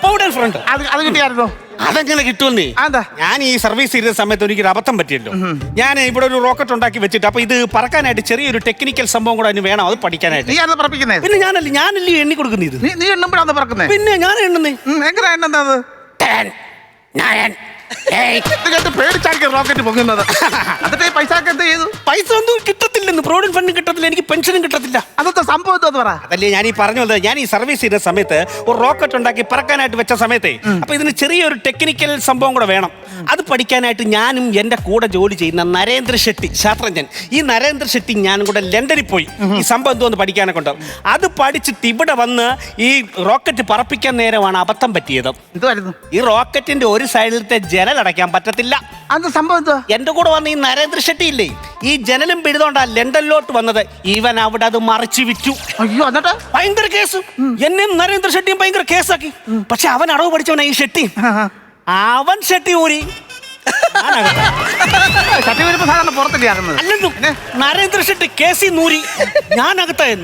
Powder front അത് കിട്ടിയായിരുന്നോ? അതെങ്ങനെ കിട്ടുമെന്നേ? അതെന്താ? ഞാൻ ഈ സർവീസ് ചെയ്യുന്ന സമയത്ത് എനിക്കൊരു അബദ്ധം പറ്റിയല്ലോ. ഞാൻ ഇവിടെ ഒരു റോക്കറ്റ് ഉണ്ടാക്കി വെച്ചിട്ട് അപ്പൊ ഇത് പറക്കാനായിട്ട് ചെറിയൊരു ടെക്നിക്കൽ സംഭവം കൂടെ അതിന് വേണം, അത് പഠിക്കാനായിട്ട്. നീ അത് പറപ്പിക്കുന്നേ? പിന്നെ ഞാനല്ലേ എണ്ണി കൊടുക്കുന്നത് ഇത്. നീ എണ്ണുമ്പോഴാണ് പറക്കുന്നേ? പിന്നെ ഞാൻ എണ്ണുന്നേ. എങ്ങനെ എണ്ണുന്നത്? 10, 9, 8. പേടിച്ചായിരിക്കും റോക്കറ്റ് പൊങ്ങുന്നത്. എന്നിട്ട് ഈ പൈസ എന്ത് ചെയ്തു? പൈസ ഒന്നും കിട്ടത്തില്ലെന്ന്, പ്രോവിഡന്റ് ഫണ്ടും കിട്ടത്തില്ല, എനിക്ക് പെൻഷനും കിട്ടത്തില്ല. അതൊക്കെ സംഭവം എന്തോന്ന് പറ. അതല്ലേ ഞാൻ ഈ പറഞ്ഞത്. ഞാൻ ഈ സർവീസ് ചെയ്യുന്ന സമയത്ത് ഒരു റോക്കറ്റ് ഉണ്ടാക്കി പറക്കാനായിട്ട് വെച്ച സമയത്തെ അപ്പൊ ഇതിന് ചെറിയൊരു ടെക്നിക്കൽ സംഭവം കൂടെ വേണം. അത് പഠിക്കാനായിട്ട് ഞാനും എന്റെ കൂടെ ജോലി ചെയ്യുന്ന നരേന്ദ്ര ഷെട്ടി, ശാസ്ത്രജ്ഞൻ, ഈ നരേന്ദ്ര ഷെട്ടി ഞാനും കൂടെ ലണ്ടനിൽ പോയി ഈ സംഭവം എന്തോന്ന് പഠിക്കാനൊക്കെ ഉണ്ട്. അത് പഠിച്ചിട്ട് ഇവിടെ വന്ന് ഈ റോക്കറ്റ് പറപ്പിക്കാൻ നേരമാണ് അബദ്ധം പറ്റിയത്. എന്തുവായിരുന്നു? ഈ റോക്കറ്റിന്റെ ഒരു സൈഡിലത്തെ ജനലടയ്ക്കാൻ പറ്റത്തില്ല. അത് സംഭവം എന്തുവാ? എന്റെ കൂടെ വന്ന ഈ നരേന്ദ്ര ഷെട്ടി ഇല്ലേ, ഈ ജനലും പിഴുതോണ്ടാ ലണ്ടനിലോട്ട് വന്നത്. ഇവൻ അവിടെ അത് മറിച്ച് വിറ്റു. അയ്യോ, എന്നിട്ട് ഭയങ്കര കേസ്. എന്നെയും നരേന്ദ്ര ഷെട്ടിയും ഭയങ്കര കേസാക്കി. പക്ഷെ അവൻ അടവ് പഠിച്ചവനാ ഈ ഷെട്ടി. അവൻ ഷെട്ടി ഊരി. ഷട്ടി വരുമ്പോ സാധാരണ പുറത്തല്ലേ ആകുന്നത്? അല്ലെന്നും നരേന്ദ്ര ഷെട്ടി കേസി നൂരി, ഞാൻ അകത്തായിരുന്നു.